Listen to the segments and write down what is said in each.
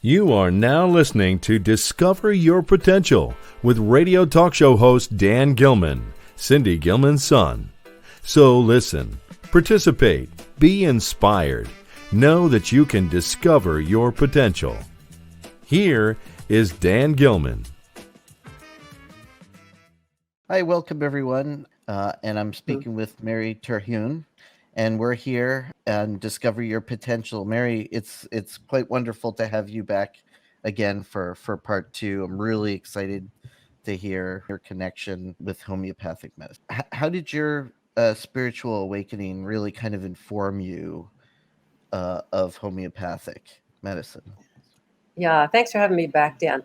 You are now listening to Discover Your Potential with radio talk show host Dan Gilman, Cindy Gilman's son. So listen, participate, be inspired. Know that you can discover your potential. Here is Dan Gilman. Hi, welcome everyone. And I'm speaking with Mary Terhune. And we're here and Discover Your Potential. Mary, it's quite wonderful to have you back again for part two. I'm really excited to hear your connection with homeopathic medicine. How did your spiritual awakening really kind of inform you of homeopathic medicine? Yeah, thanks for having me back, Dan.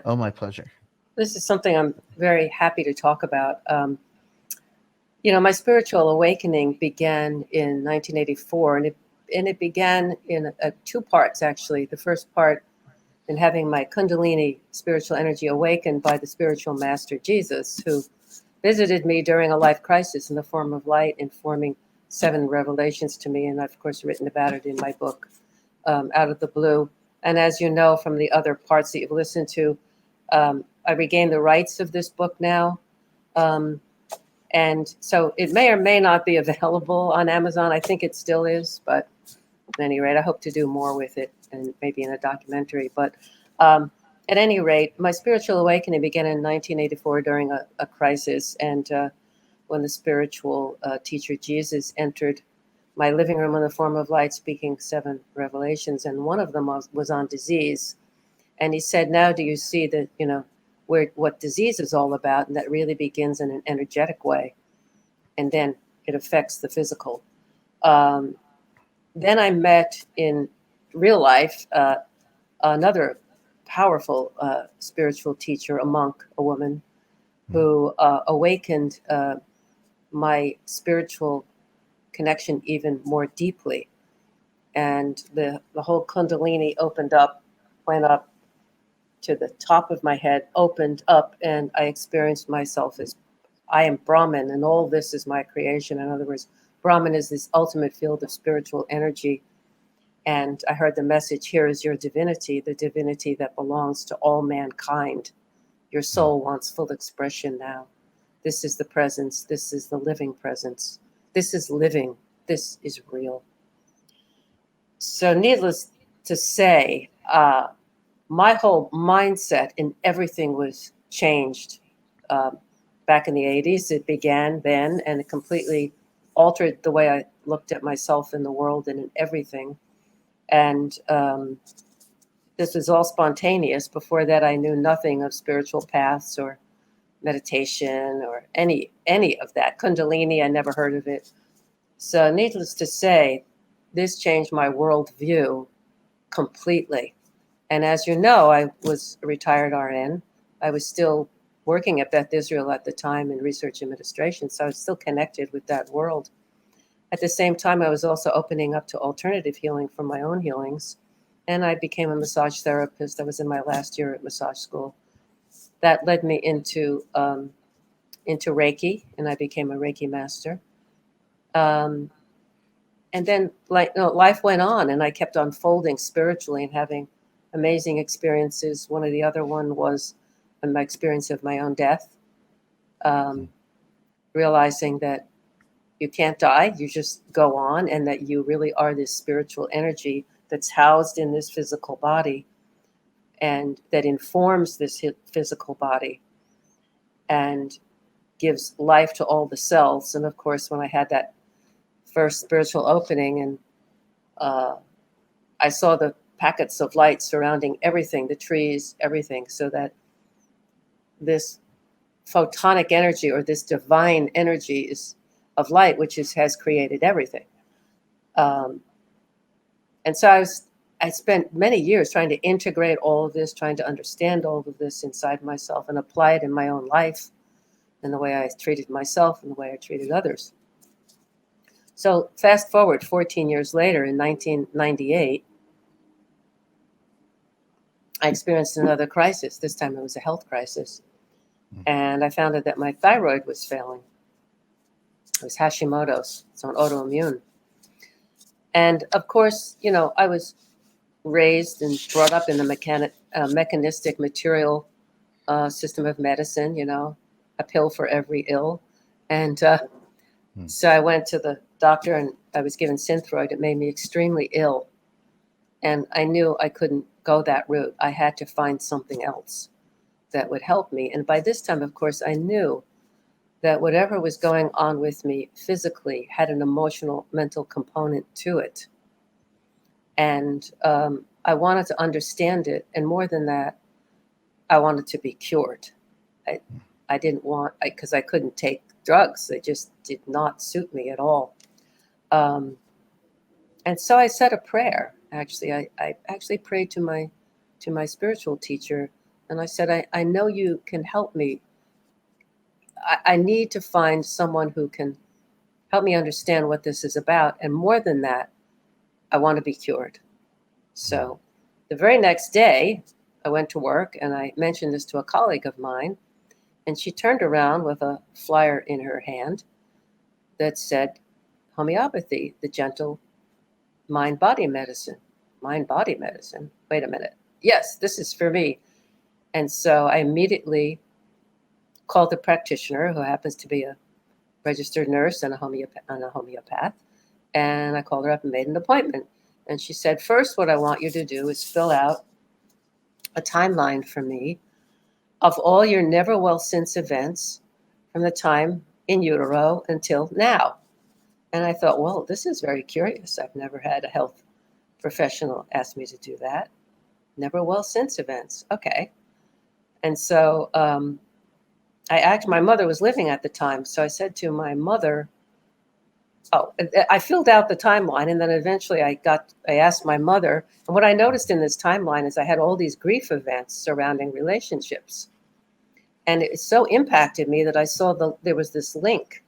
Oh, my pleasure. This is something I'm very happy to talk about. My spiritual awakening began in 1984, and it began in two parts, actually. The first part in having my Kundalini spiritual energy awakened by the spiritual master Jesus, who visited me during a life crisis in the form of light, informing 7 revelations to me. And I've, of course, written about it in my book, Out of the Blue. And as you know from the other parts that you've listened to, I regained the rights of this book now. And so it may or may not be available on Amazon. I think it still is, but at any rate, I hope to do more with it and maybe in a documentary. But at any rate, my spiritual awakening began in 1984 during a crisis. And when the spiritual teacher Jesus entered my living room in the form of light, speaking 7 revelations. And one of them was on disease. And he said, now do you see that, what disease is all about, and that really begins in an energetic way, and then it affects the physical. Then I met in real life another powerful spiritual teacher, a monk, a woman, who awakened my spiritual connection even more deeply. And the whole Kundalini went up to the top of my head, opened up, and I experienced myself as I am Brahman, and all this is my creation. In other words, Brahman is this ultimate field of spiritual energy. And I heard the message, here is your divinity, the divinity that belongs to all mankind. Your soul wants full expression now. This is the presence. This is the living presence. This is living. This is real. So needless to say, my whole mindset and everything was changed back in the 80s. It began then, and it completely altered the way I looked at myself in the world and in everything. And this was all spontaneous. Before that, I knew nothing of spiritual paths or meditation or any of that. Kundalini, I never heard of it. So needless to say, this changed my worldview completely. And as you know, I was a retired RN. I was still working at Beth Israel at the time in research administration, so I was still connected with that world. At the same time, I was also opening up to alternative healing from my own healings, and I became a massage therapist. I was in my last year at massage school. That led me into Reiki, and I became a Reiki master. And then life went on, and I kept unfolding spiritually and having amazing experiences. One was my experience of my own death, realizing that you can't die, you just go on, and that you really are this spiritual energy that's housed in this physical body and that informs this physical body and gives life to all the cells. And of course, when I had that first spiritual opening and I saw the packets of light surrounding everything, the trees, everything, so that this photonic energy or this divine energy is of light, which has created everything. And so I spent many years trying to integrate all of this, trying to understand all of this inside myself and apply it in my own life and the way I treated myself and the way I treated others. So fast forward 14 years later, in 1998, I experienced another crisis. This time it was a health crisis. And I found out that my thyroid was failing. It was Hashimoto's, so an autoimmune. And of course, I was raised and brought up in the mechanistic material system of medicine, a pill for every ill. And so I went to the doctor and I was given Synthroid. It made me extremely ill. And I knew I couldn't go that route. I had to find something else that would help me. And by this time, of course, I knew that whatever was going on with me physically had an emotional, mental component to it. And I wanted to understand it. And more than that, I wanted to be cured. I didn't want, because I couldn't take drugs. They just did not suit me at all. And so I said a prayer. Actually, I actually prayed to my spiritual teacher. And I said, I know you can help me. I need to find someone who can help me understand what this is about. And more than that, I want to be cured. So the very next day, I went to work and I mentioned this to a colleague of mine. And she turned around with a flyer in her hand that said, homeopathy, the gentle mind-body medicine. Mind-body medicine? Wait a minute. Yes, this is for me. And so I immediately called the practitioner, who happens to be a registered nurse and a homeopath. And I called her up and made an appointment. And she said, first, what I want you to do is fill out a timeline for me of all your never well since events from the time in utero until now. And I thought, well, this is very curious. I've never had a health professional ask me to do that. Never well since events. Okay. And so my mother was living at the time. So I said to my mother, I filled out the timeline, and then eventually I asked my mother, and what I noticed in this timeline is I had all these grief events surrounding relationships. And it so impacted me that I saw there was this link.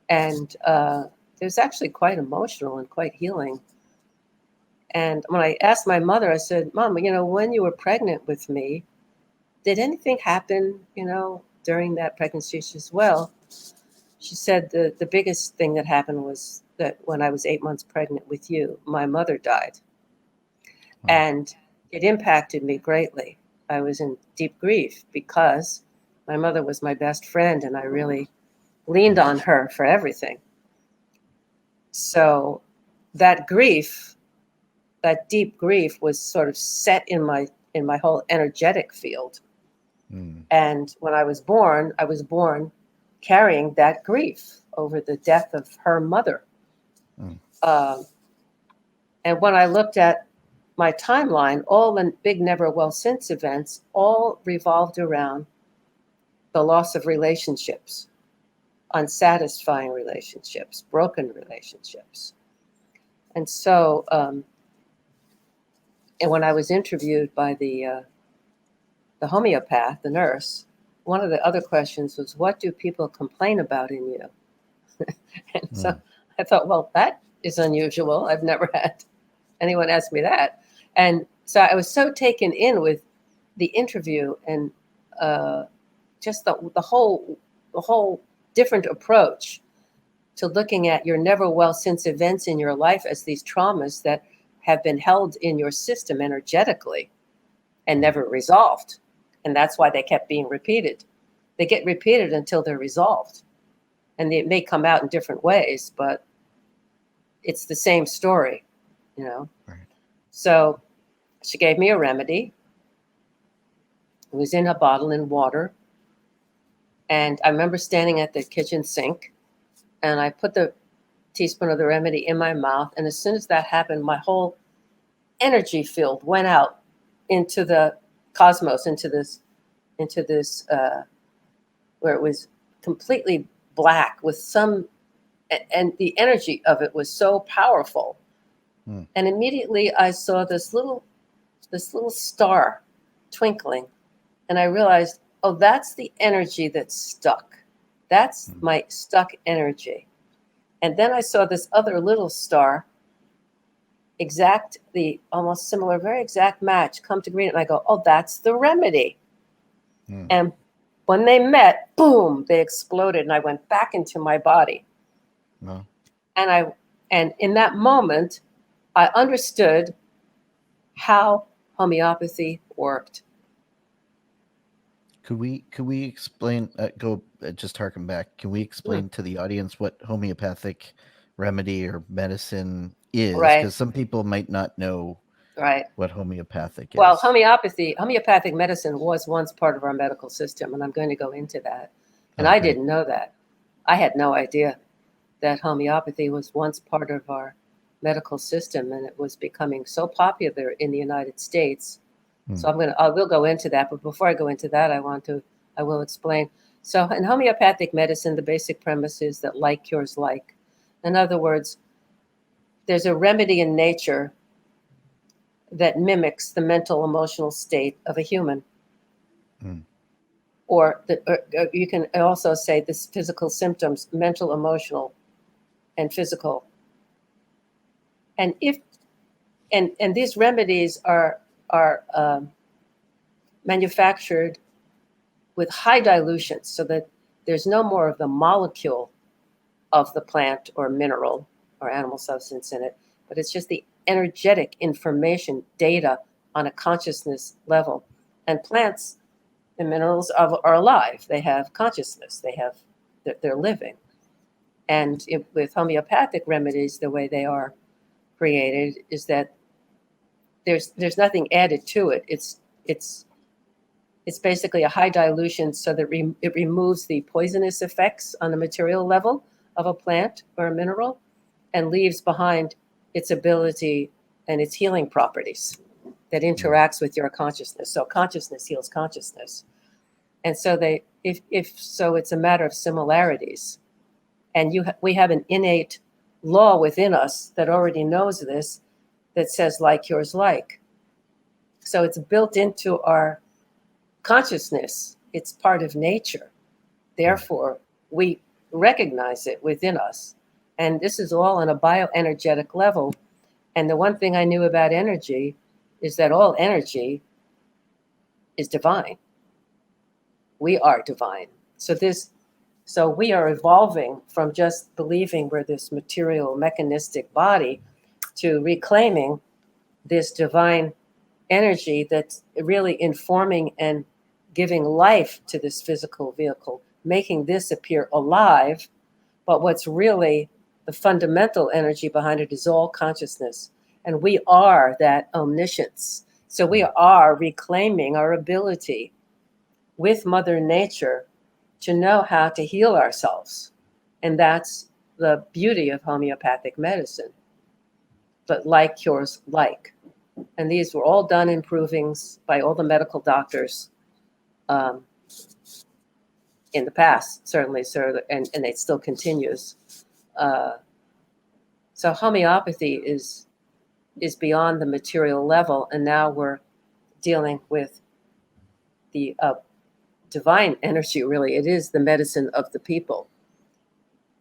And it was actually quite emotional and quite healing. And when I asked my mother, I said, Mom, when you were pregnant with me, did anything happen, during that pregnancy? She says, well, she said the biggest thing that happened was that when I was 8 months pregnant with you, my mother died. Oh. And it impacted me greatly. I was in deep grief because my mother was my best friend and I really leaned on her for everything. So that grief, that deep grief, was sort of set in my whole energetic field. And when I was born carrying that grief over the death of her mother. And when I looked at my timeline, all the big never well since events all revolved around the loss of relationships, unsatisfying relationships, broken relationships. And so, and when I was interviewed by the homeopath, the nurse, one of the other questions was, what do people complain about in you? And so I thought, well, that is unusual. I've never had anyone ask me that. And so I was so taken in with the interview and just the whole different approach to looking at your never well since events in your life as these traumas that have been held in your system energetically and never resolved. And that's why they kept being repeated. They get repeated until they're resolved. And it may come out in different ways, but it's the same story, Right. So she gave me a remedy. It was in a bottle in water. And I remember standing at the kitchen sink and I put the teaspoon of the remedy in my mouth. And as soon as that happened, my whole energy field went out into the cosmos, into this where it was completely black with and the energy of it was so powerful. And immediately I saw this little star twinkling, and I realized, oh, that's the energy that's stuck. That's my stuck energy. And then I saw this other little star, almost similar, very exact match, come to green, and I go, oh, that's the remedy. And when they met, boom, they exploded, and I went back into my body. And in that moment, I understood how homeopathy worked. Could we explain? Just harken back. Can we explain to the audience what homeopathic remedy or medicine is? Right. Because some people might not know Right. what homeopathic Well, is. homeopathic medicine was once part of our medical system, and I'm going to go into that. And I didn't know that. I had no idea that homeopathy was once part of our medical system, and it was becoming so popular in the United States. So I will go into that. But before I go into that, I will explain. So in homeopathic medicine, the basic premise is that like cures like. In other words, there's a remedy in nature that mimics the mental emotional state of a human. Or you can also say this physical symptoms, mental, emotional, and physical. And these remedies are manufactured with high dilutions, so that there's no more of the molecule of the plant or mineral or animal substance in it, but it's just the energetic information, data on a consciousness level. And plants and minerals are alive. They have consciousness. They're living. And with homeopathic remedies, the way they are created is that there's nothing added to it. It's basically a high dilution, so that it removes the poisonous effects on the material level of a plant or a mineral, and leaves behind its ability and its healing properties that interacts with your consciousness. So consciousness heals consciousness. And so it's a matter of similarities. And we have an innate law within us that already knows this, that says like cures like. So it's built into our consciousness. It's part of nature. Therefore, we recognize it within us. And this is all on a bioenergetic level. And the one thing I knew about energy is that all energy is divine. We are divine. So we are evolving from just believing we're this material, mechanistic body to reclaiming this divine energy that's really informing and giving life to this physical vehicle, making this appear alive. But what's really the fundamental energy behind it is all consciousness. And we are that omniscience. So we are reclaiming our ability with Mother Nature to know how to heal ourselves. And that's the beauty of homeopathic medicine. But like cures like. And these were all done improvings by all the medical doctors in the past, certainly, sir, and it still continues. So homeopathy is beyond the material level, and now we're dealing with the divine energy, really. It is the medicine of the people.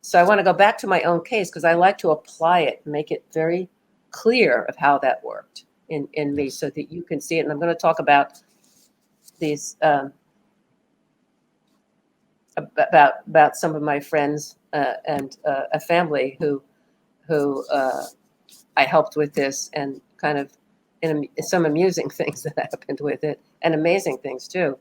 So I want to go back to my own case, because I like to apply it, make it very clear of how that worked in me, so that you can see it. And I'm going to talk about these about some of my friends and a family who I helped with this, and kind of some amusing things that happened with it, and amazing things too.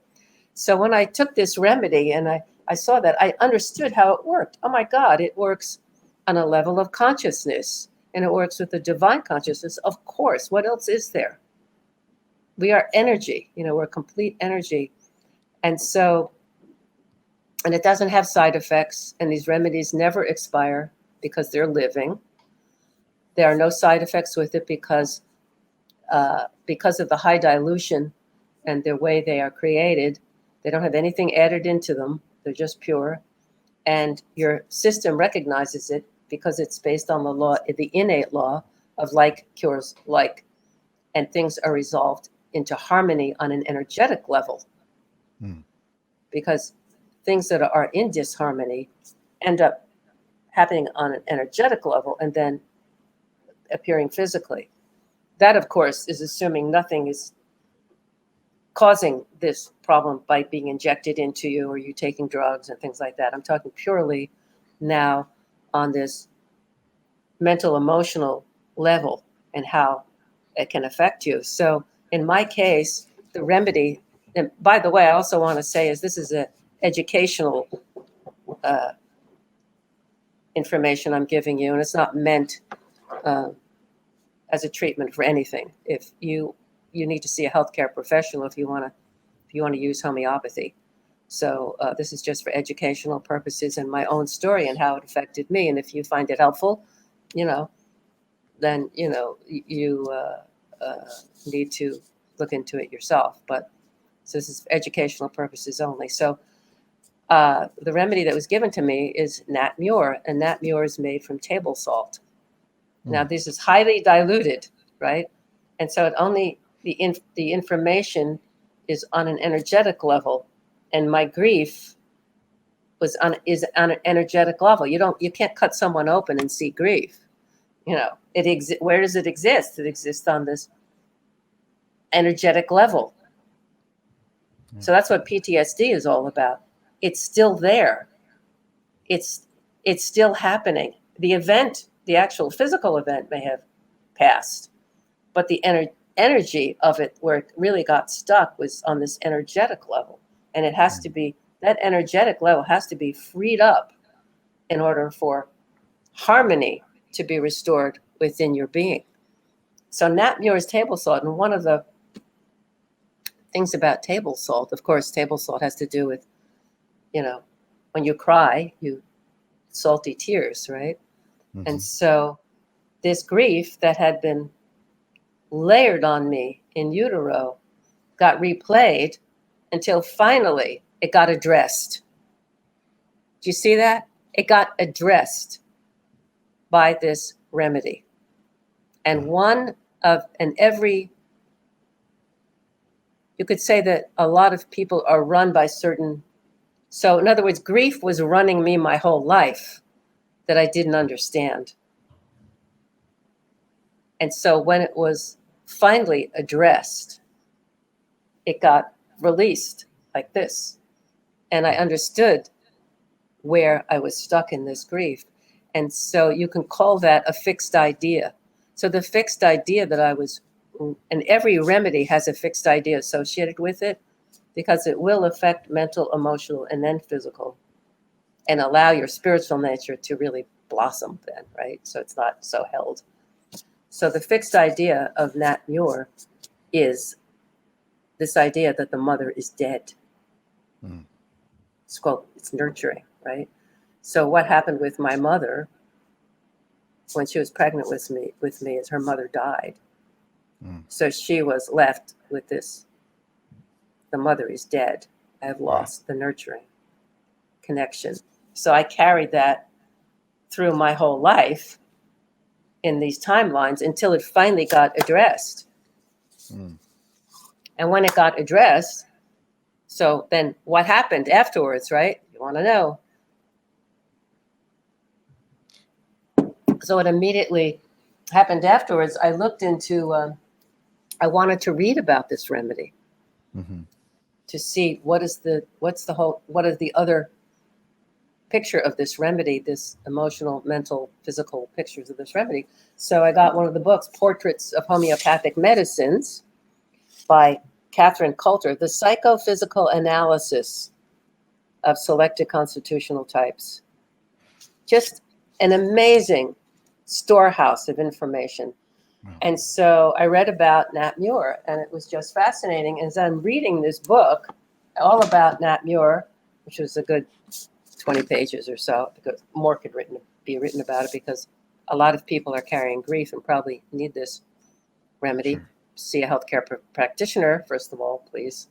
So when I took this remedy and I saw that, I understood how it worked. Oh my God, it works on a level of consciousness, and it works with the divine consciousness. Of course, what else is there? We are energy, we're complete energy. And so, and it doesn't have side effects, and these remedies never expire because they're living. There are no side effects with it because of the high dilution and the way they are created. They don't have anything added into them. They're just pure. And your system recognizes it because it's based on the law, the innate law of like cures like, and things are resolved into harmony on an energetic level. Because things that are in disharmony end up happening on an energetic level and then appearing physically. That, of course, is assuming nothing is causing this problem by being injected into you or you taking drugs and things like that. I'm talking purely now on this mental, emotional level, and how it can affect you. So in my case, the remedy, and by the way, I also want to say is this is a educational information I'm giving you, and it's not meant as a treatment for anything. If you need to see a healthcare professional if you want to use homeopathy. So this is just for educational purposes and my own story and how it affected me. And if you find it helpful, then you need to look into it yourself. But so this is for educational purposes only. So the remedy that was given to me is Nat Muir, and Nat Muir is made from table salt. Now this is highly diluted, right? And so it only the information is on an energetic level, and my grief is on an energetic level. You can't cut someone open and see grief. Where does it exist? It exists on this energetic level. So that's what PTSD is all about. It's still there. It's still happening. The event, the actual physical event may have passed, but the energy of it, where it really got stuck, was on this energetic level. And it has to be, that energetic level has to be freed up in order for harmony to be restored within your being. So Nat Muir's table salt, and one of the things about table salt, of course, table salt has to do with, when you cry, salty tears, right? Mm-hmm. And so this grief that had been layered on me in utero got replayed until finally it got addressed. Do you see that? It got addressed by this remedy. And you could say that a lot of people are run by certain. So in other words, grief was running me my whole life that I didn't understand. And so when it was finally addressed, it got released like this. And I understood where I was stuck in this grief. And so you can call that a fixed idea. So the fixed idea that and every remedy has a fixed idea associated with it, because it will affect mental, emotional, and then physical, and allow your spiritual nature to really blossom then, right? So it's not so held. So the fixed idea of Nat Muir is this idea that the mother is dead. It's nurturing, right? So what happened with my mother when she was pregnant with me is her mother died. So she was left with this, the mother is dead. I have lost the nurturing connection. So I carried that through my whole life in these timelines until it finally got addressed. And when it got addressed, so then what happened afterwards, right? You want to know. So what immediately happened afterwards, I looked into, I wanted to read about this remedy to see what is the other picture of this remedy, this emotional, mental, physical pictures of this remedy. So I got one of the books, Portraits of Homeopathic Medicines by Catherine Coulter, the psychophysical analysis of selected constitutional types. Just an amazing storehouse of information. And so I read about Nat Muir, and it was just fascinating. As I'm reading this book, all about Nat Muir, which was a good 20 pages or so, because more could be written about it, because a lot of people are carrying grief and probably need this remedy. Sure. See a healthcare practitioner, first of all, please.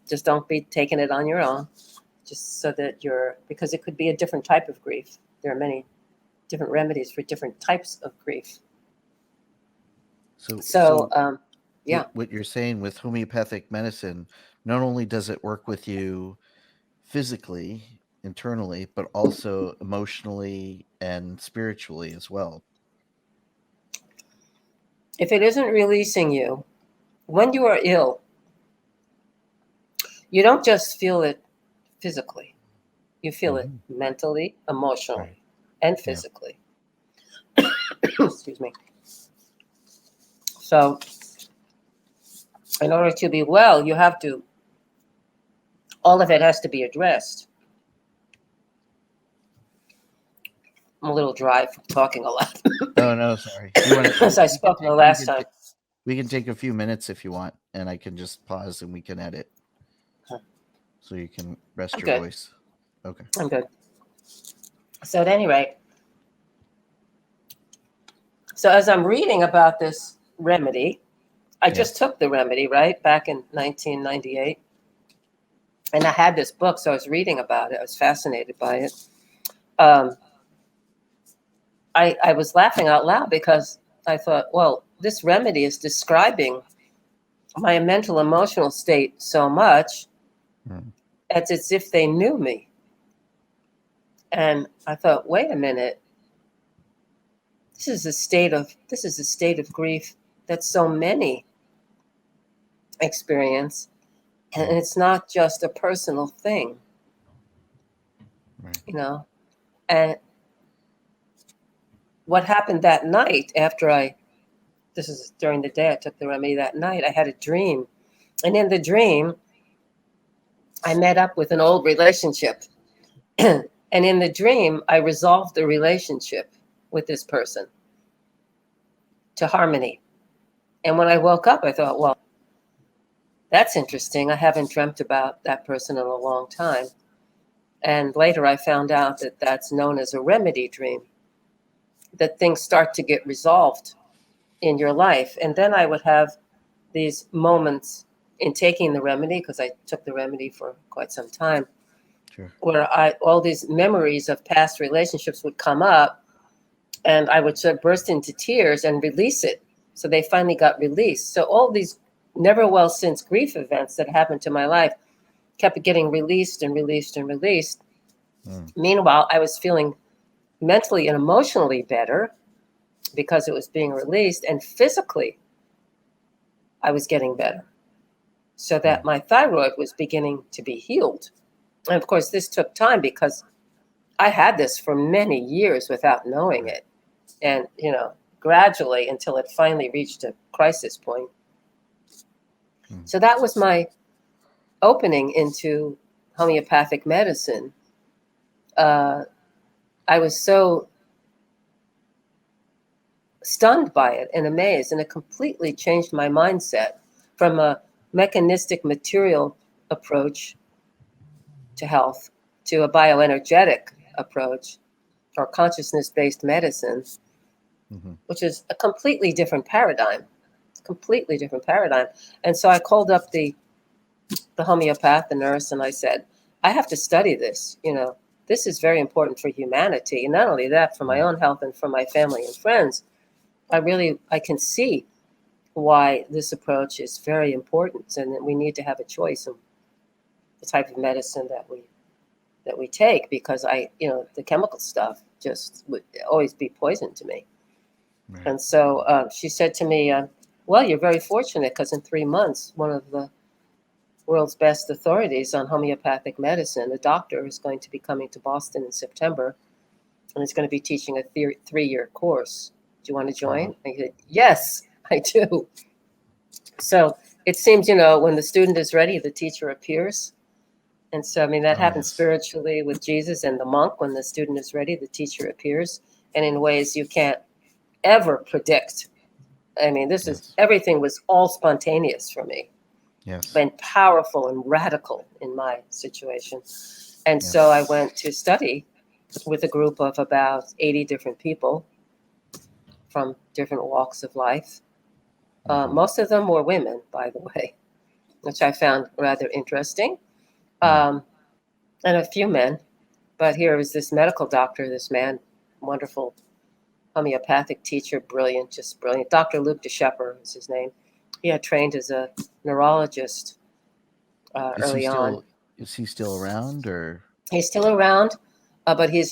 Just don't be taking it on your own, just so that because it could be a different type of grief. There are many different remedies for different types of grief. So what you're saying with homeopathic medicine, not only does it work with you physically, internally, but also emotionally and spiritually as well. If it isn't releasing you, when you are ill, you don't just feel it physically. You feel it mentally, emotionally, and physically. Excuse me. So in order to be well, you have to, all of it has to be addressed. I'm a little dry from talking a lot, Oh no, sorry. You want as I spoke the last time. We can take a few minutes if you want, and I can just pause and we can edit, so you can rest your voice. Okay, I'm good. So at any rate, so as I'm reading about this remedy, I just took the remedy, right, back in 1998. And I had this book, so I was reading about it. I was fascinated by it. I was laughing out loud because I thought, well, this remedy is describing my mental emotional state so much as if they knew me. And I thought, wait a minute. This is a state of grief that so many experience, and it's not just a personal thing, you know. And what happened that night after this is during the day, I took the remedy that night, I had a dream. And in the dream, I met up with an old relationship. And in the dream, I resolved the relationship with this person to harmony. And when I woke up, I thought, well, that's interesting. I haven't dreamt about that person in a long time. And later I found out that that's known as a remedy dream, that things start to get resolved in your life. And then I would have these moments in taking the remedy, because I took the remedy for quite some time, where all these memories of past relationships would come up, and I would sort of burst into tears and release it. So they finally got released. So all these never well since grief events that happened to my life kept getting released and released and released. Meanwhile, I was feeling mentally and emotionally better because it was being released, and physically I was getting better, so that my thyroid was beginning to be healed. And of course, this took time because I had this for many years without knowing it. And, gradually until it finally reached a crisis point. So that was my opening into homeopathic medicine. I was so stunned by it and amazed, and it completely changed my mindset from a mechanistic material approach to health to a bioenergetic approach or consciousness-based medicine, which is a completely different paradigm. And so I called up the homeopath, the nurse, and I said, I have to study this. This is very important for humanity. And not only that, for my own health and for my family and friends, I can see why this approach is very important, and that we need to have a choice in the type of medicine that we take, because the chemical stuff just would always be poison to me. Right. And so she said to me, well, you're very fortunate, because in 3 months, one of the world's best authorities on homeopathic medicine, a doctor, is going to be coming to Boston in September, and is going to be teaching a 3-year course. Do you want to join? I said, yes, I do. So it seems, when the student is ready, the teacher appears. And so, that happens spiritually with Jesus and the monk. When the student is ready, the teacher appears, and in ways you can't ever predict. Everything was all spontaneous for me. Yes. And powerful and radical in my situation. And so I went to study with a group of about 80 different people from different walks of life. Most of them were women, by the way, which I found rather interesting. And a few men. But here was this medical doctor, this man, wonderful homeopathic teacher, brilliant, just brilliant. Dr. Luke DeShepper is his name. He had trained as a neurologist early on. Is he still around, or? He's still around, but he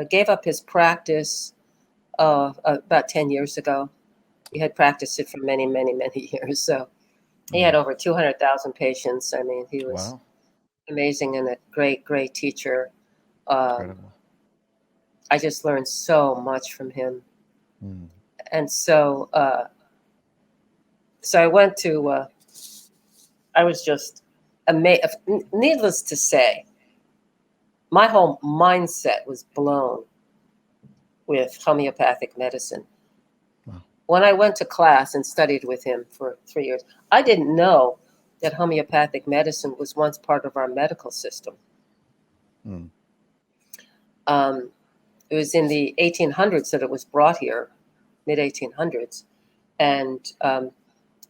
gave up his practice about 10 years ago. He had practiced it for many, many, many years. So he had over 200,000 patients. He was amazing and a great, great teacher. Incredible. I just learned so much from him. And so So I went to, I was just amazed. Needless to say, my whole mindset was blown with homeopathic medicine. Wow. When I went to class and studied with him for 3 years, I didn't know that homeopathic medicine was once part of our medical system. Mm. It was in the 1800s that it was brought here, mid 1800s, and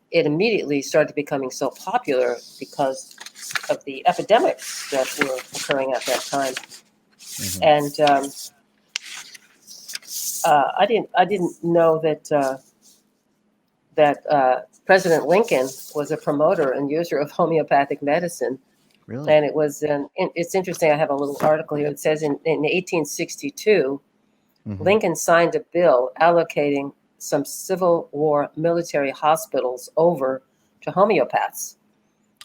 it immediately started becoming so popular because of the epidemics that were occurring at that time. Mm-hmm. And I didn't know that President Lincoln was a promoter and user of homeopathic medicine. Really? And it was it's interesting. I have a little article here. It says in 1862, Mm-hmm. Lincoln signed a bill allocating some Civil War military hospitals over to homeopaths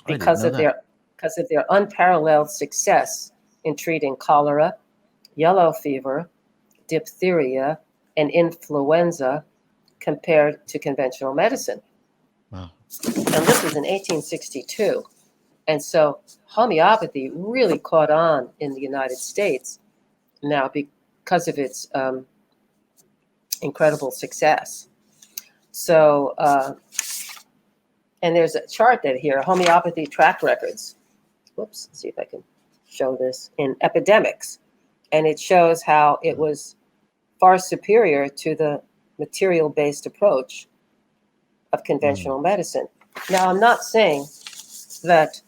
because of their unparalleled success in treating cholera, yellow fever, diphtheria, and influenza compared to conventional medicine. Wow. And this was in 1862. And so homeopathy really caught on in the United States now because of its incredible success. So, and there's a chart that here, homeopathy track records. Whoops, let's see if I can show this in epidemics. And it shows how it was far superior to the material-based approach of conventional medicine. Now, I'm not saying that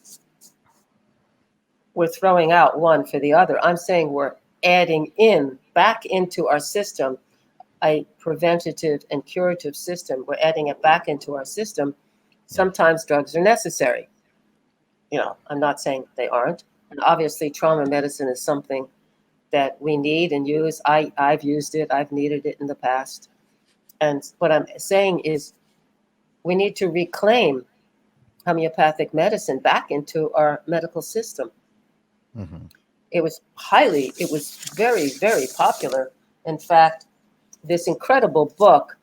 we're throwing out one for the other. I'm saying we're adding back into our system a preventative and curative system. We're adding it back into our system. Sometimes drugs are necessary. I'm not saying they aren't. And obviously, trauma medicine is something that we need and use. I've used it. I've needed it in the past. And what I'm saying is we need to reclaim homeopathic medicine back into our medical system. Mm-hmm. It was very, very popular. In fact, this incredible book,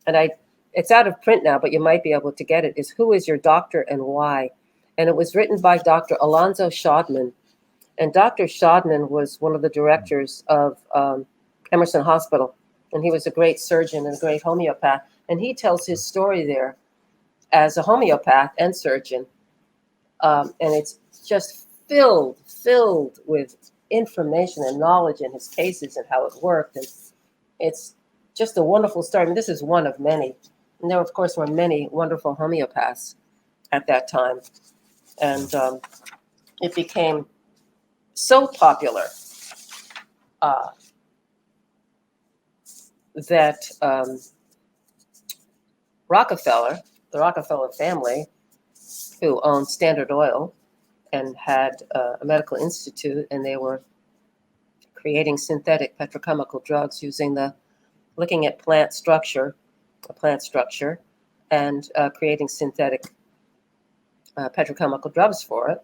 and it's out of print now, but you might be able to get it, is Who is Your Doctor and Why? And it was written by Dr. Alonzo Shadman. And Dr. Shadman was one of the directors of Emerson Hospital. And he was a great surgeon and a great homeopath. And he tells his story there as a homeopath and surgeon. And it's just filled with information and knowledge in his cases and how it worked. And it's just a wonderful story. I mean, this is one of many. And there, of course, were many wonderful homeopaths at that time. And it became so popular that the Rockefeller family, who owned Standard Oil and had a medical institute, and they were creating synthetic petrochemical drugs looking at plant structure, and creating synthetic petrochemical drugs for it,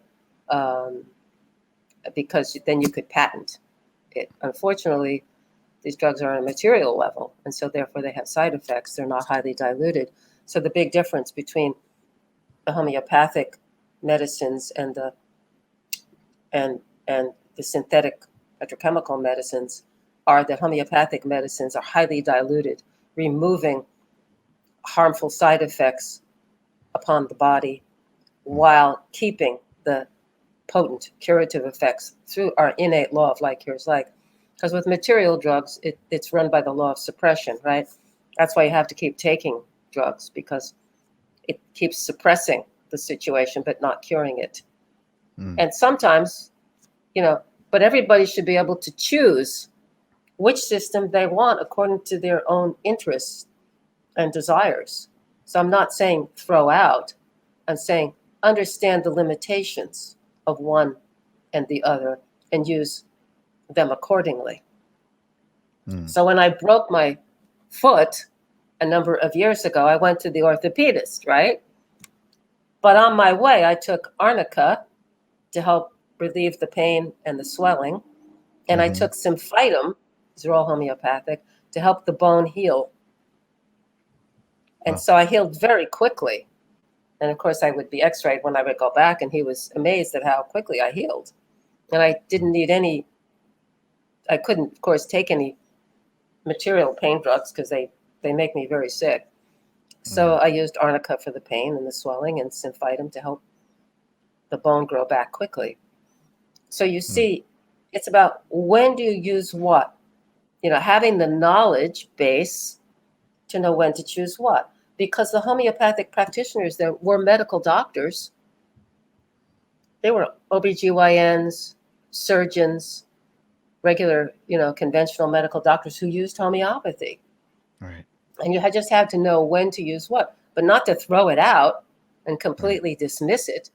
because then you could patent it. Unfortunately, these drugs are on a material level, and so therefore they have side effects. They're not highly diluted. So the big difference between the homeopathic medicines and the synthetic petrochemical medicines are that homeopathic medicines are highly diluted, removing harmful side effects upon the body while keeping the potent curative effects through our innate law of like cures like. Because with material drugs, it's run by the law of suppression, right? That's why you have to keep taking drugs, because it keeps suppressing the situation but not curing it. And sometimes, but everybody should be able to choose which system they want according to their own interests and desires. So I'm not saying throw out. I'm saying understand the limitations of one and the other and use them accordingly. So when I broke my foot a number of years ago, I went to the orthopedist, right? But on my way, I took arnica to help relieve the pain and the swelling. And I took symphytum, these are all homeopathic, to help the bone heal. And so I healed very quickly. And of course, I would be x-rayed when I would go back, and he was amazed at how quickly I healed. And I didn't need I couldn't, of course, take any material pain drugs because they make me very sick. So I used arnica for the pain and the swelling, and symphytum to help the bone grow back quickly. So you see, it's about when do you use what? Having the knowledge base to know when to choose what. Because the homeopathic practitioners there were medical doctors. They were OBGYNs, surgeons, regular, conventional medical doctors who used homeopathy. Right. And you just had to know when to use what, but not to throw it out and completely dismiss it,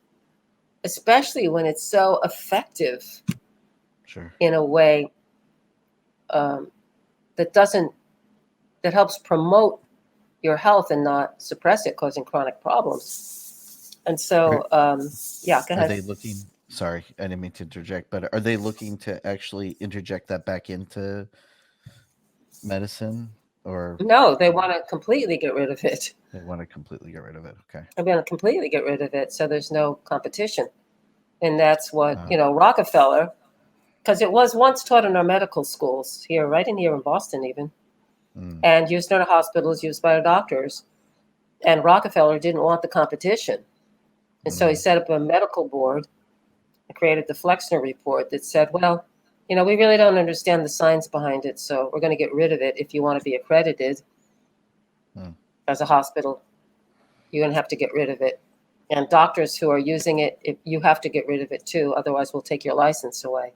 especially when it's so effective in a way that helps promote your health and not suppress it, causing chronic problems. And so, yeah, go ahead. Are they looking? Sorry, I didn't mean to interject, but are they looking to actually interject that back into medicine, or no? They want to completely get rid of it. they want to completely get rid of it? Okay. They want to completely get rid of it, so there's no competition, and that's what Rockefeller, because it was once taught in our medical schools here, right in here in Boston, even, and used in our hospitals, used by our doctors. And Rockefeller didn't want the competition. And so he set up a medical board and created the Flexner report that said, well, we really don't understand the science behind it, so we're going to get rid of it. If you want to be accredited as a hospital, you're going to have to get rid of it. And doctors who are using it, you have to get rid of it too. Otherwise, we'll take your license away.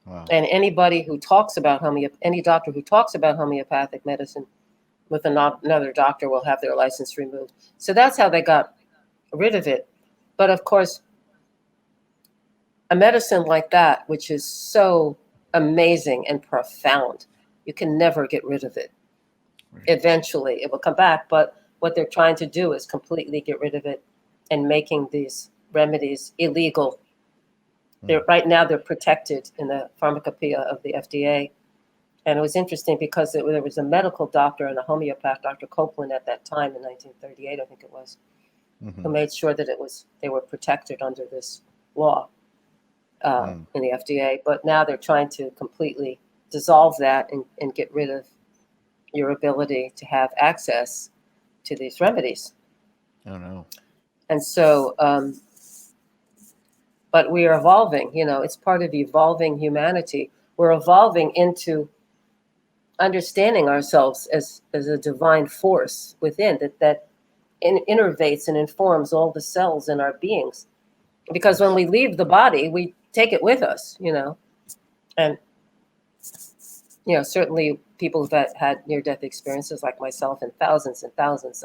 Wow. And anybody who talks about any doctor who talks about homeopathic medicine with another doctor will have their license removed. So that's how they got rid of it. But of course, a medicine like that, which is so amazing and profound, you can never get rid of it. Right. Eventually, it will come back. But what they're trying to do is completely get rid of it and making these remedies illegal. Right now, they're protected in the pharmacopoeia of the FDA. And it was interesting because there was a medical doctor and a homeopath, Dr. Copeland, at that time in 1938, I think it was, who made sure that they were protected under this law in the FDA. But now they're trying to completely dissolve that and get rid of your ability to have access to these remedies. Oh, no. And so, but we are evolving, it's part of evolving humanity. We're evolving into understanding ourselves as a divine force within that innervates and informs all the cells in our beings. Because when we leave the body, we take it with us, and certainly people who've had near-death experiences like myself and thousands and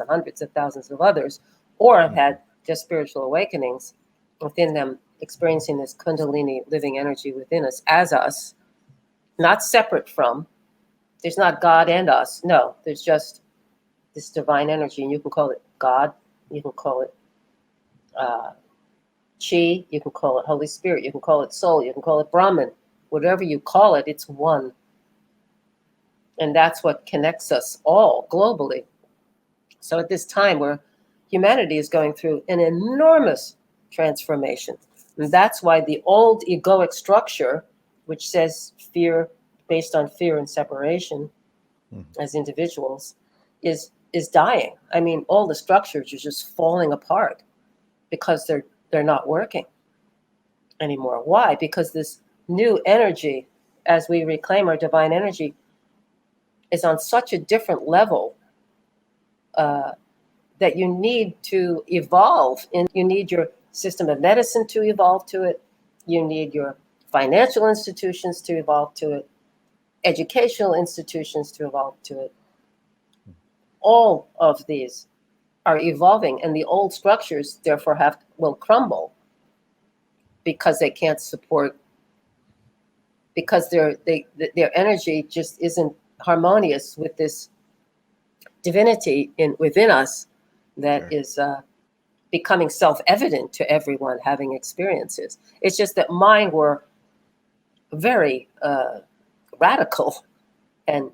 hundreds of thousands of others, or have had just spiritual awakenings within them, experiencing this Kundalini living energy within us, as us, not separate from. There's not God and us. No, there's just this divine energy, and you can call it God, you can call it Chi, you can call it Holy Spirit, you can call it soul, you can call it Brahman. Whatever you call it, it's one. And that's what connects us all globally. So at this time where humanity is going through an enormous transformation, and that's why the old egoic structure, which says fear, based on fear and separation as individuals, is dying. I mean, all the structures are just falling apart because they're not working anymore. Why? Because this new energy, as we reclaim our divine energy, is on such a different level that you need to evolve. And you need your system of medicine to evolve to it. You need your financial institutions to evolve to it. Educational institutions to evolve to it. All of these are evolving, and the old structures therefore will crumble because they can't support, because their energy just isn't harmonious with this divinity within us that is becoming self-evident to everyone having experiences. It's just that mine were very radical and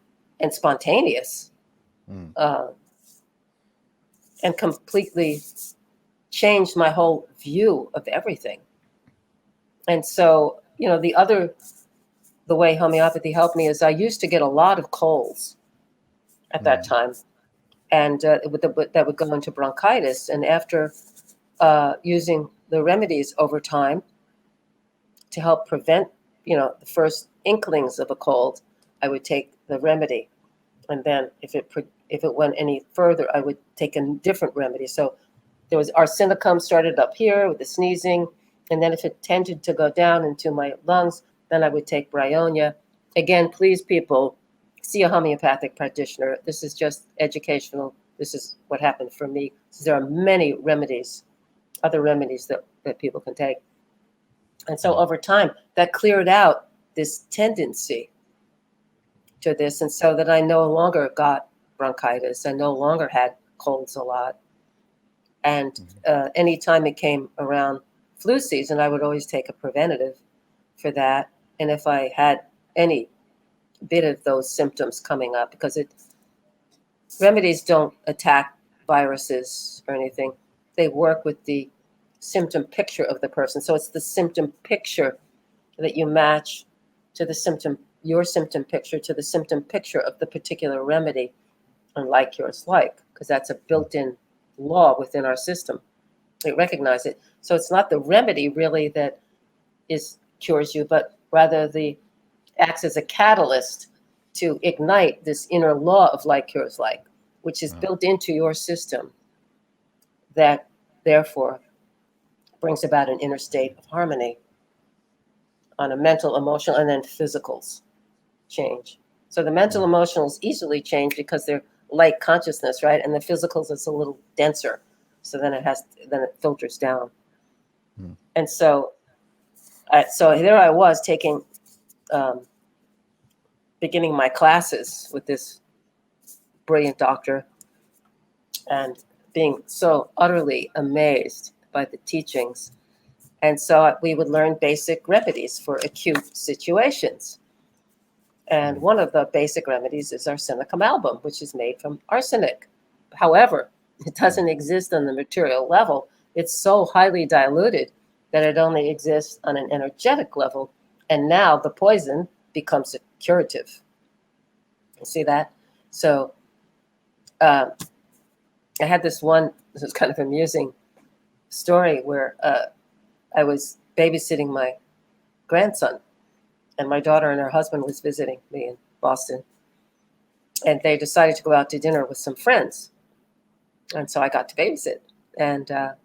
spontaneous, and completely changed my whole view of everything. And so, the way homeopathy helped me is I used to get a lot of colds at that time, and that would go into bronchitis. And after using the remedies over time to help prevent, the first inklings of a cold, I would take the remedy. And then if it went any further, I would take a different remedy. So there was arsenicum started up here with the sneezing. And then if it tended to go down into my lungs, then I would take bryonia. Again, please, people, see a homeopathic practitioner. This is just educational. This is what happened for me. So there are many remedies, other remedies that people can take. And so over time, that cleared out this tendency to this. And so that I no longer got bronchitis. I no longer had colds a lot. And anytime it came around flu season, I would always take a preventative for that. And if I had any bit of those symptoms coming up, because remedies don't attack viruses or anything. They work with the symptom picture of the person. So it's the symptom picture that you match to your symptom picture to the symptom picture of the particular remedy, and like yours like, because that's a built-in law within our system. We recognize it. So it's not the remedy really that cures you, but rather acts as a catalyst to ignite this inner law of like cures like, which is built into your system, that therefore brings about an inner state of harmony on a mental, emotional, and then physicals change. So the mental, emotional is easily changed because they're light consciousness, right? And the physicals is a little denser. So then it filters down. And so there I was taking, beginning my classes with this brilliant doctor and being so utterly amazed by the teachings. And so we would learn basic remedies for acute situations. And one of the basic remedies is arsenicum album, which is made from arsenic. However, it doesn't exist on the material level. It's so highly diluted that it only exists on an energetic level. And now the poison becomes a curative. You see that? So I had this was kind of amusing story where I was babysitting my grandson, and my daughter and her husband was visiting me in Boston. And they decided to go out to dinner with some friends. And so I got to babysit. And it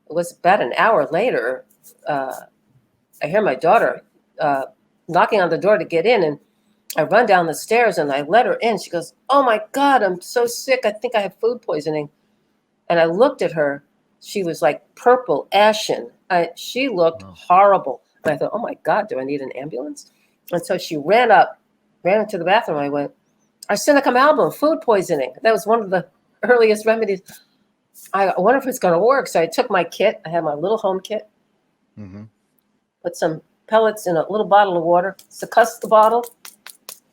was about an hour later, I hear my daughter knocking on the door to get in. And I run down the stairs and I let her in. She goes, "Oh my God, I'm so sick. I think I have food poisoning." And I looked at her. She was like purple, ashen. She looked horrible. And I thought, "Oh my God, do I need an ambulance?" And so she ran into the bathroom. I went, "Arsenicum album, food poisoning." That was one of the earliest remedies. I wonder if it's going to work. So I took my kit. I had my little home kit. Put some pellets in a little bottle of water, succussed the bottle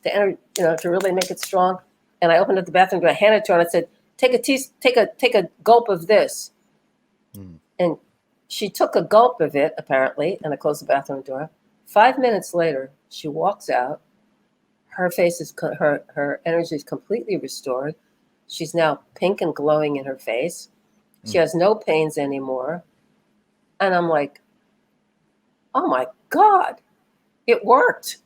to really make it strong. And I opened up the bathroom door. I handed it to her and I said, take a gulp of this. And she took a gulp of it, apparently, and I closed the bathroom door. 5 minutes later, she walks out. Her face her energy is completely restored. She's now pink and glowing in her face. She has no pains anymore. And I'm like, "Oh my God, it worked."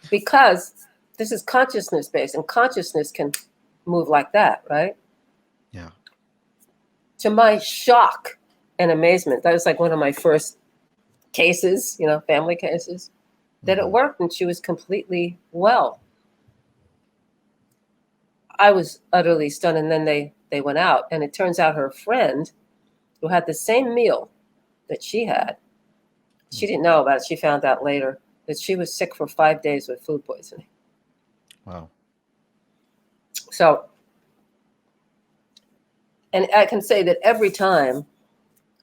Because this is consciousness based, and consciousness can move like that, right? Yeah. To my shock and amazement, that was like one of my first cases, family cases, that it worked and she was completely well. I was utterly stunned. And then they went out, and it turns out her friend who had the same meal that she had, she didn't know about it. She found out later that she was sick for 5 days with food poisoning. Wow. So, and I can say that every time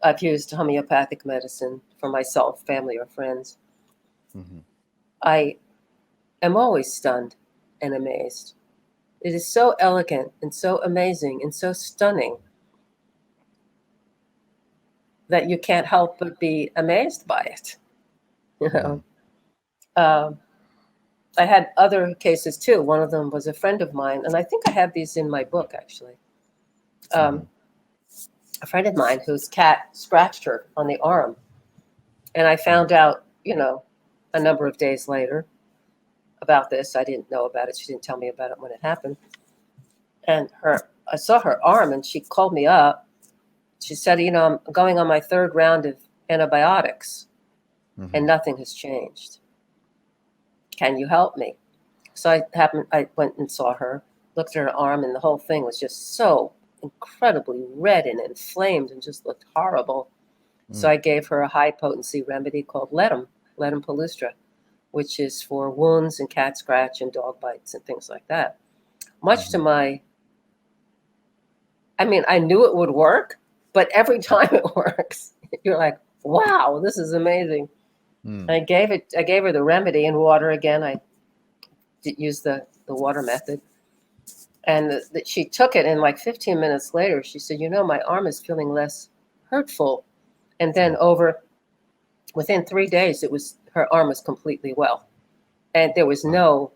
I've used homeopathic medicine for myself, family, or friends, I am always stunned and amazed It is so elegant and so amazing and so stunning that you can't help but be amazed by it. You know, I had other cases too. One of them was a friend of mine, and I think I have these in my book actually. A friend of mine whose cat scratched her on the arm, and I found out, a number of days later about this. I didn't know about it. She didn't tell me about it when it happened. And I saw her arm, and she called me up. She said, I'm going on my third round of antibiotics, and nothing has changed. Can you help me? So I went and saw her, looked at her arm, and the whole thing was just so incredibly red and inflamed and just looked horrible. So I gave her a high potency remedy called ledum palustra, which is for wounds and cat scratch and dog bites and things like that. Much to I knew it would work, but every time it works, you're like, wow, this is amazing. I gave her the remedy in water again. I did use the water method. And she took it, and like 15 minutes later, she said, my arm is feeling less hurtful. And then within 3 days, her arm was completely well. And there was no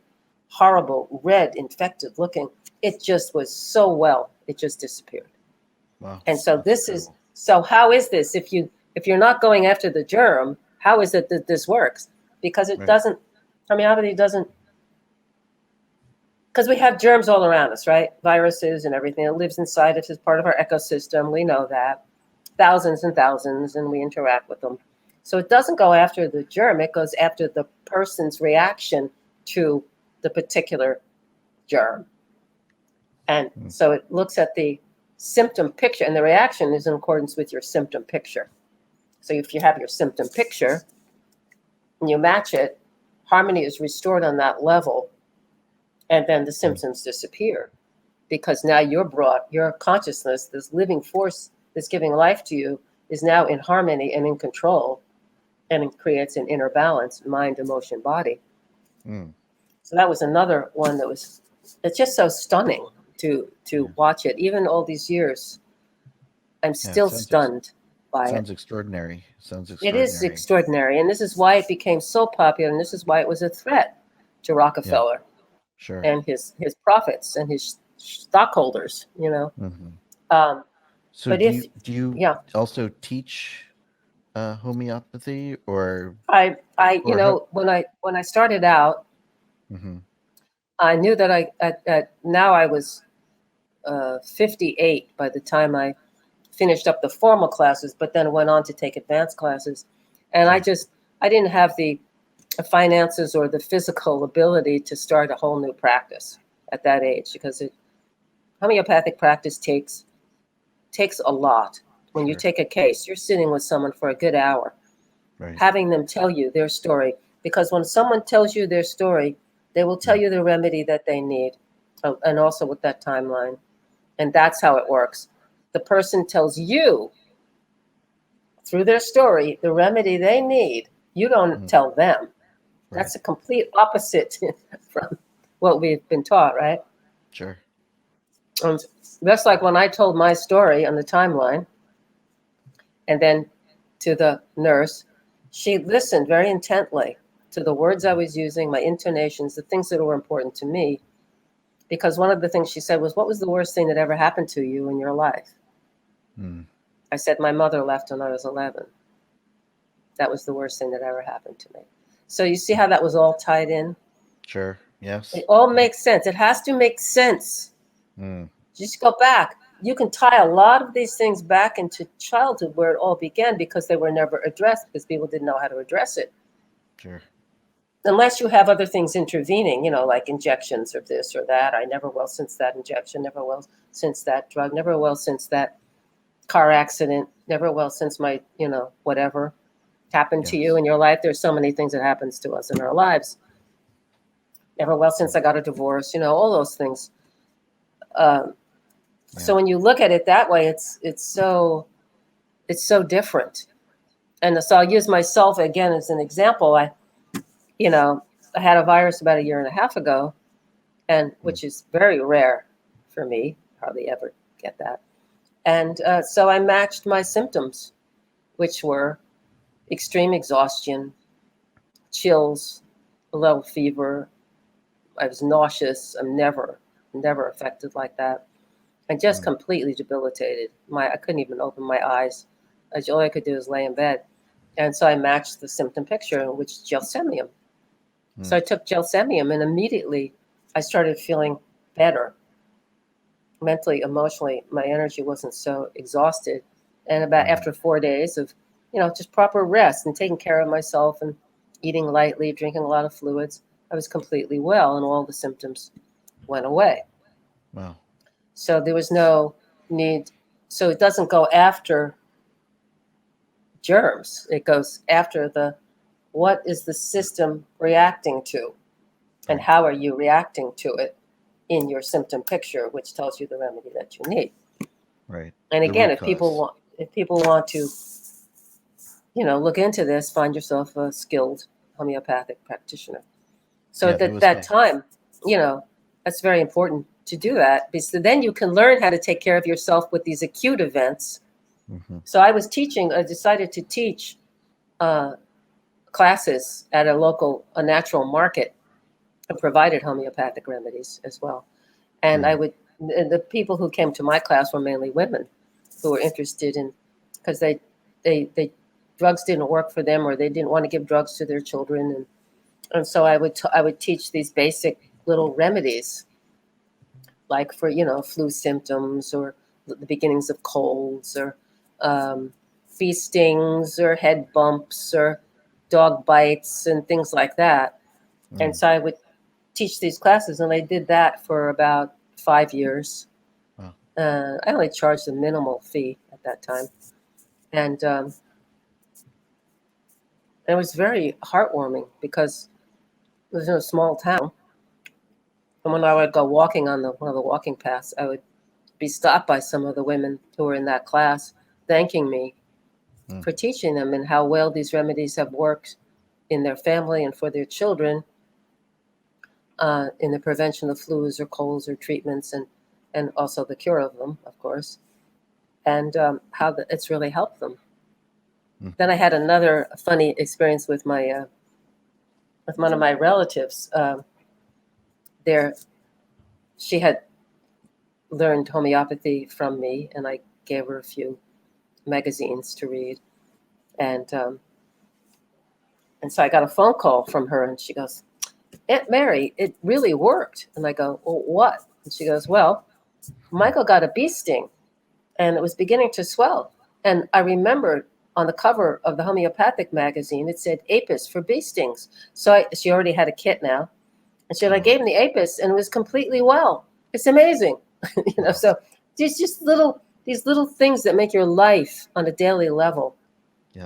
horrible, red, infected looking. It just was so well. It just disappeared. Wow. And so how is this? If you're not going after the germ, how is it that this works? Because it doesn't, homeopathy doesn't, because we have germs all around us, right? Viruses and everything. It lives inside us as part of our ecosystem. We know that. Thousands and thousands, and we interact with them. So it doesn't go after the germ. It goes after the person's reaction to the particular germ. And so it looks at the symptom picture, and the reaction is in accordance with your symptom picture. So if you have your symptom picture and you match it, harmony is restored on that level, and then the symptoms disappear, because now your consciousness, this living force that's giving life to you, is now in harmony and in control, and it creates an inner balance, mind, emotion, body. So that was another one it's just so stunning to watch it. Even all these years, I'm still stunned by it. Sounds extraordinary. It is extraordinary. And this is why it became so popular. And this is why it was a threat to Rockefeller and his profits and his stockholders, So but do you also teach homeopathy, or? When I started out, I knew that now I was 58 by the time I finished up the formal classes, but then went on to take advanced classes. And I didn't have the finances or the physical ability to start a whole new practice at that age, because homeopathic practice takes a lot. When you take a case, you're sitting with someone for a good hour, having them tell you their story. Because when someone tells you their story, they will tell you the remedy that they need, and also with that timeline. And that's how it works. The person tells you through their story the remedy they need. You don't tell them. That's a complete opposite from what we've been taught, right? Sure. That's like when I told my story on the timeline, and then to the nurse, she listened very intently to the words I was using, my intonations, the things that were important to me. Because one of the things she said was, what was the worst thing that ever happened to you in your life? I said, my mother left when I was 11. That was the worst thing that ever happened to me. So you see how that was all tied in? Sure. Yes. It all makes sense. It has to make sense. Just go back. You can tie a lot of these things back into childhood, where it all began, because they were never addressed, because people didn't know how to address it. Sure. Unless you have other things intervening, like injections or this or that. I never well since that injection, never well since that drug, never well since that car accident, never well since my, whatever happened to you in your life. There's so many things that happens to us in our lives. Never well since I got a divorce, all those things. So when you look at it that way, it's so different. And so I'll use myself again as an example. I had a virus about 1.5 years ago, and which is very rare for me. Hardly ever get that. And so I matched my symptoms, which were extreme exhaustion, chills, a little fever. I was nauseous. I'm never affected like that. And just completely debilitated. I couldn't even open my eyes. All I could do was lay in bed. And so I matched the symptom picture, which is gelsemium. So I took gelsemium, and immediately I started feeling better. Mentally, emotionally, my energy wasn't so exhausted. And about after 4 days of, just proper rest and taking care of myself and eating lightly, drinking a lot of fluids, I was completely well, and all the symptoms went away. Wow. So there was no need. So it doesn't go after germs. It goes after what is the system reacting to, and how are you reacting to it in your symptom picture, which tells you the remedy that you need. Right. And again, if people want to, look into this, find yourself a skilled homeopathic practitioner. So at that time, that's very important to do that, because then you can learn how to take care of yourself with these acute events. So I decided to teach classes at a natural market, and provided homeopathic remedies as well. And the people who came to my class were mainly women who were interested in, because they drugs didn't work for them, or they didn't want to give drugs to their children. And so I would teach these basic little remedies, like for, flu symptoms, or the beginnings of colds, or bee stings, or head bumps, or dog bites, and things like that. And so I would teach these classes, and I did that for about 5 years. Wow. I only charged a minimal fee at that time. And it was very heartwarming, because it was in a small town. And when I would go walking on one of the walking paths, I would be stopped by some of the women who were in that class, thanking me for teaching them, and how well these remedies have worked in their family and for their children, in the prevention of flus or colds or treatments, and also the cure of them, of course, and how it's really helped them. Then I had another funny experience with with one of my relatives. She had learned homeopathy from me, and I gave her a few magazines to read, and so I got a phone call from her, and she goes, "Aunt Mary, it really worked." And I go, "Well, what?" And she goes, "Well, Michael got a bee sting, and it was beginning to swell. And I remembered on the cover of the homeopathic magazine, it said Apis for bee stings." So she already had a kit now. And she said, "I gave him the Apis, and it was completely well. It's amazing." So these little things that make your life on a daily level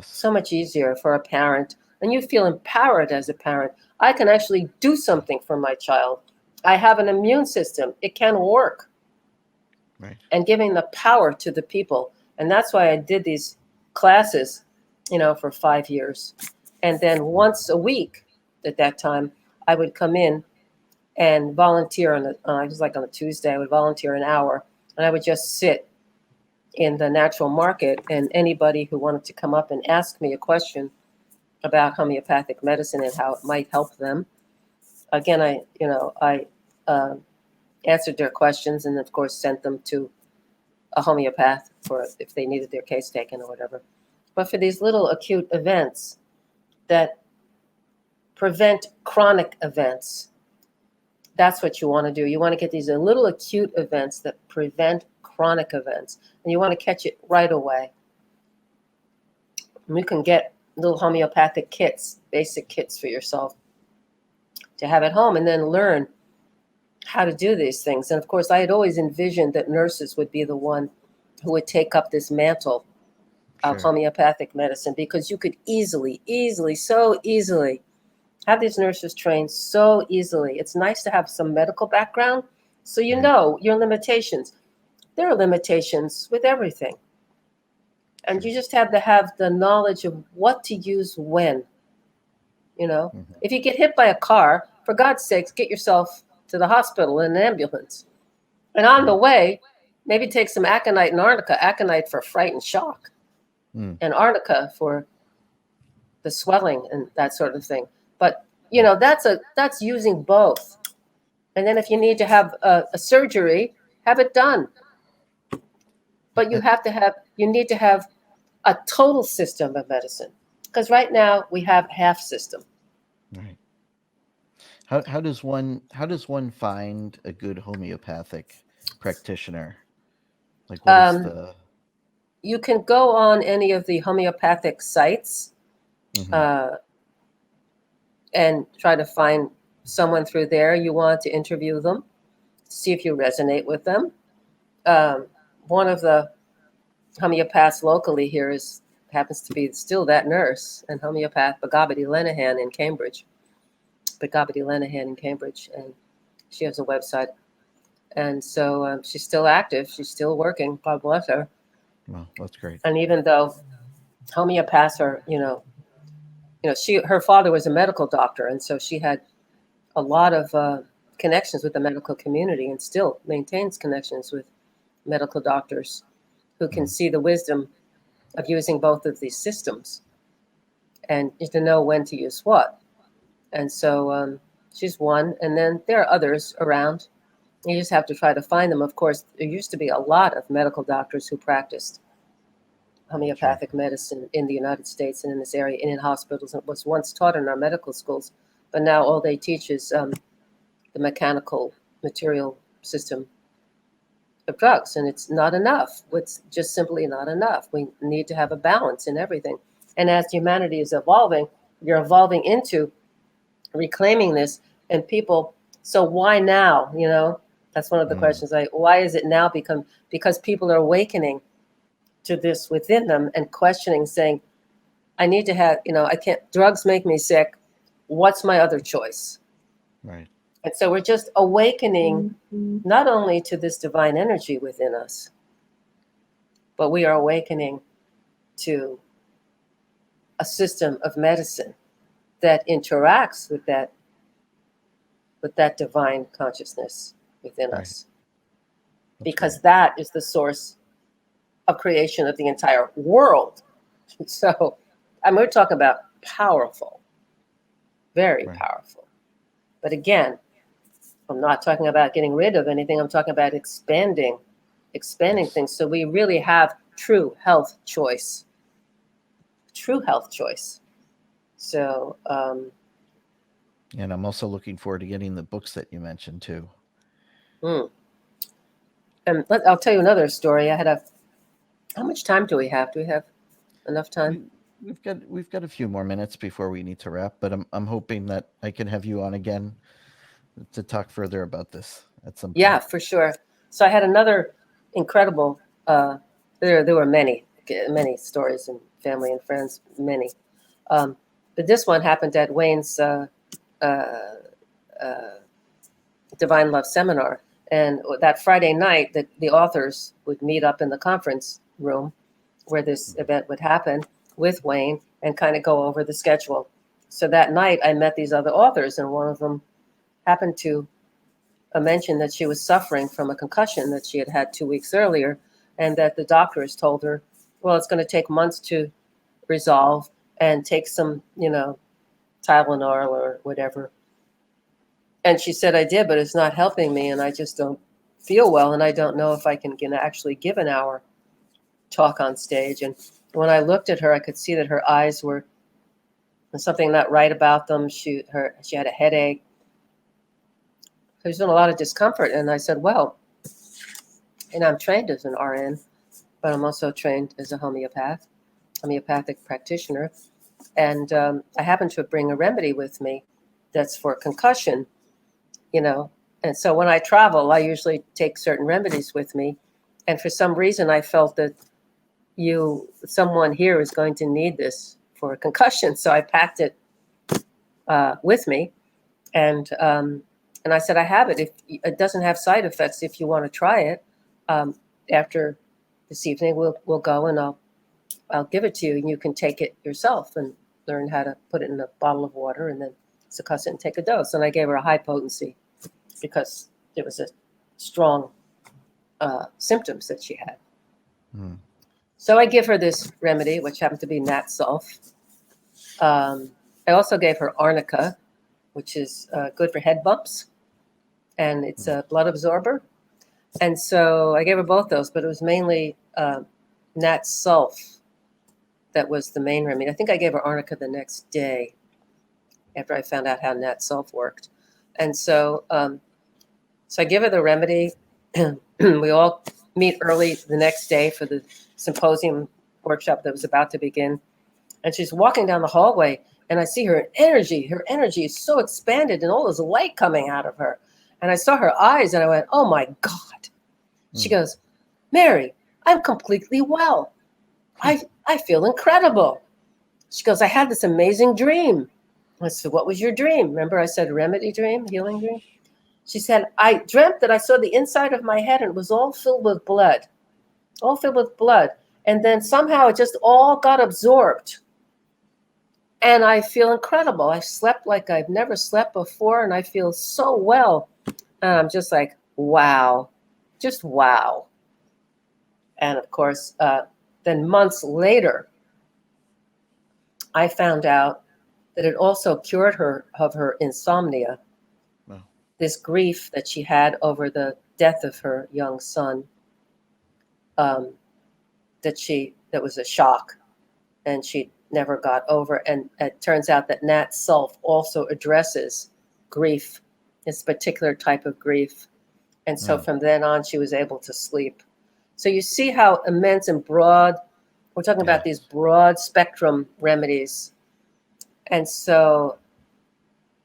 so much easier for a parent. And you feel empowered as a parent. I can actually do something for my child. I have an immune system. It can work. Right. And giving the power to the people. And that's why I did these classes, for 5 years. And then once a week at that time, I would come in and volunteer just like on a Tuesday, I would volunteer an hour, and I would just sit in the natural market, and anybody who wanted to come up and ask me a question about homeopathic medicine and how it might help them. Again, I answered their questions, and of course sent them to a homeopath for if they needed their case taken or whatever. But for these little acute events that prevent chronic events, that's what you want to do. You want to get these little acute events that prevent chronic events, and you want to catch it right away. And you can get little homeopathic kits, basic kits for yourself to have at home, and then learn how to do these things. And of course, I had always envisioned that nurses would be the one who would take up this mantle of homeopathic medicine, because you could so easily have these nurses trained so easily. It's nice to have some medical background, so you know your limitations. There are limitations with everything. And you just have to have the knowledge of what to use when. If you get hit by a car, for God's sakes, get yourself to the hospital in an ambulance. And on the way, maybe take some aconite and arnica, aconite for fright and shock, and arnica for the swelling and that sort of thing. But, that's using both. And then if you need to have a surgery, have it done. But you need to have a total system of medicine. Because right now we have half system. Right. How does one find a good homeopathic practitioner? Like, what is the? You can go on any of the homeopathic sites and try to find someone through there. You want to interview them, see if you resonate with them. One of the homeopaths locally here happens to be still that nurse and homeopath Begabity Lenahan in Cambridge. And she has a website. And so she's still active. She's still working. God bless her. Well, that's great. And even though homeopaths are, her father was a medical doctor, and so she had a lot of connections with the medical community, and still maintains connections with medical doctors who can see the wisdom of using both of these systems and to know when to use what. And so she's one, and then there are others around. You just have to try to find them. Of course, there used to be a lot of medical doctors who practiced homeopathic medicine in the United States and in this area and in hospitals. It was once taught in our medical schools, but now all they teach is the mechanical material system of drugs, and it's not enough. It's just simply not enough. We need to have a balance in everything. And as humanity is evolving, you're evolving into reclaiming this, and people, so why now? That's one of the questions. Why is it now because people are awakening to this within them and questioning, saying, I need to have, I can't, drugs make me sick. What's my other choice? Right. And so we're just awakening not only to this divine energy within us, but we are awakening to a system of medicine that interacts with that divine consciousness within us. Because that is the source of creation of the entire world. So, we're talking about powerful, very powerful. But again, I'm not talking about getting rid of anything. I'm talking about expanding things. So we really have true health choice. So, and I'm also looking forward to getting the books that you mentioned too. And I'll tell you another story. How much time do we have? Do we have enough time? We've got a few more minutes before we need to wrap, but I'm hoping that I can have you on again to talk further about this at some point. Yeah, for sure. So I had another incredible. There were many stories and family and friends, many. But this one happened at Wayne's Divine Love Seminar. And that Friday night, the authors would meet up in the conference room where this event would happen with Wayne and kind of go over the schedule. So that night, I met these other authors, and one of them happened to mention that she was suffering from a concussion that she had had 2 weeks earlier, and that the doctors told her, well, it's going to take months to resolve, and take some, Tylenol or whatever. And she said, I did, but it's not helping me, and I just don't feel well, and I don't know if I can actually give an hour talk on stage. And when I looked at her, I could see that her eyes were something not right about them. She had a headache. She was in a lot of discomfort, and I said, well, I'm trained as an RN, but I'm also trained as a homeopathic practitioner. And I happen to bring a remedy with me that's for concussion, And so when I travel, I usually take certain remedies with me. And for some reason, I felt that someone here is going to need this for a concussion. So I packed it with me. And I said, I have it. If it doesn't have side effects, if you want to try it, after this evening, we'll go and I'll give it to you, and you can take it yourself and learn how to put it in a bottle of water and then succuss it and take a dose. And I gave her a high potency because there was a strong symptoms that she had. Mm. So I give her this remedy, which happened to be Nat Sulf. I also gave her arnica, which is good for head bumps, and it's a blood absorber. And so I gave her both those, but it was mainly Nat Sulf that was the main remedy. I think I gave her arnica the next day after I found out how Nat Sulf worked. And so, so I give her the remedy. We all meet early the next day for the symposium workshop that was about to begin. And she's walking down the hallway, and I see her energy. Her energy is so expanded, and all this light coming out of her. And I saw her eyes, and I went, "Oh my God!" She goes, "Mary, I'm completely well. I feel incredible." She goes, "I had this amazing dream." I said, "What was your dream?" Remember, I said remedy dream, healing dream. She said, "I dreamt that I saw the inside of my head, and it was all filled with blood, all filled with blood. And then somehow it just all got absorbed. And I feel incredible. I slept like I've never slept before, and I feel so well." And I'm just like, wow, just wow. And of course, then months later, I found out that it also cured her of her insomnia. Wow. This grief that she had over the death of her young son, that was a shock, and she never got over. And it turns out that Nat Sulf also addresses grief, this particular type of grief. And so from then on, she was able to sleep. So you see how immense and broad, we're talking about these broad spectrum remedies. And so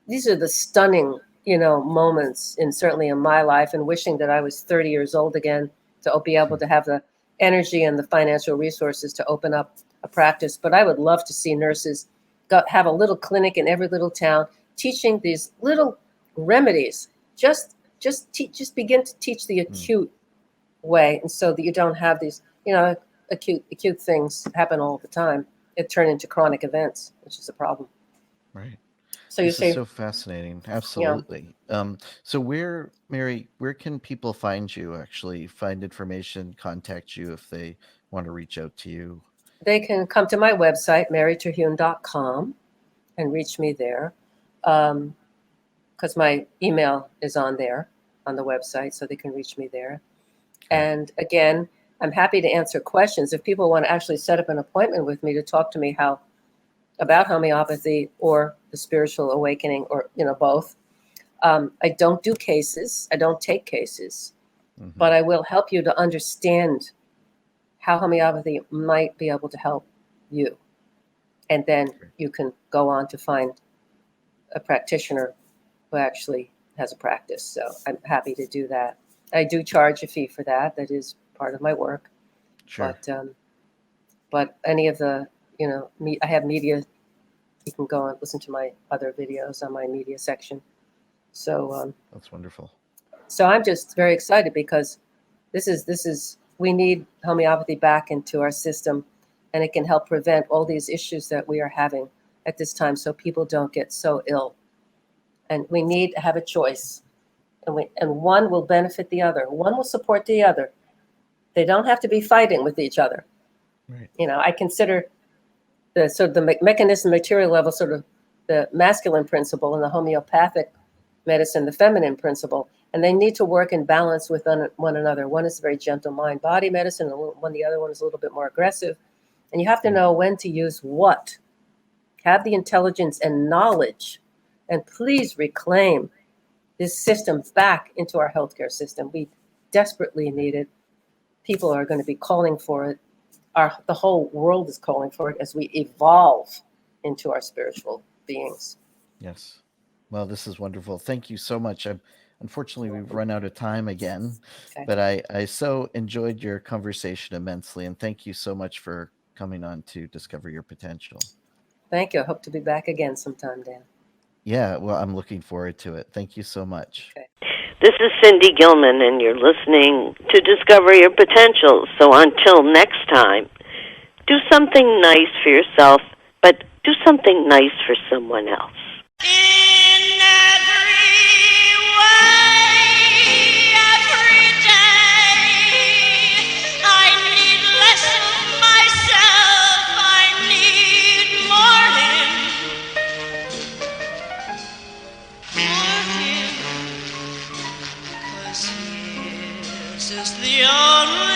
these are the stunning, moments certainly in my life, and wishing that I was 30 years old again to be able to have the energy and the financial resources to open up a practice. But I would love to see nurses have a little clinic in every little town, teaching these little remedies. Just begin to teach the acute way, and so that you don't have these, acute things happen all the time. It turn into chronic events, which is a problem. Right. So this is so fascinating. Absolutely. So Mary, where can people find you, actually find information, contact you if they want to reach out to you? They can come to my website, maryterhune.com, and reach me there. Because my email is on there, on the website, so they can reach me there. Okay. And again, I'm happy to answer questions. If people want to actually set up an appointment with me to talk to me about homeopathy or the spiritual awakening, or both. I don't do cases. I don't take cases, but I will help you to understand how homeopathy might be able to help you. And then you can go on to find a practitioner who actually has a practice. So I'm happy to do that. I do charge a fee for that. That is part of my work. Sure. But any of the, I have media. You can go and listen to my other videos on my media section. So that's wonderful. So I'm just very excited because we need homeopathy back into our system, and it can help prevent all these issues that we are having at this time, so people don't get so ill. And we need to have a choice, and one will benefit the other. One will support the other. They don't have to be fighting with each other. Right. I consider the sort of the mechanism, material level, sort of the masculine principle, and the homeopathic medicine, the feminine principle, and they need to work in balance with one another. One is very gentle mind-body medicine, and the other one is a little bit more aggressive. And you have to know when to use what. Have the intelligence and knowledge, and please reclaim this system back into our healthcare system. We desperately need it. People are going to be calling for it. The whole world is calling for it as we evolve into our spiritual beings. Yes. Well, this is wonderful. Thank you so much. Unfortunately, we've run out of time again, but I so enjoyed your conversation immensely, and thank you so much for coming on to Discover Your Potential. Thank you. I hope to be back again sometime, Dan. Yeah, well, I'm looking forward to it. Thank you so much. Okay. This is Cindy Gilman, and you're listening to Discover Your Potential. So until next time, do something nice for yourself, but do something nice for someone else. In every way. This is the only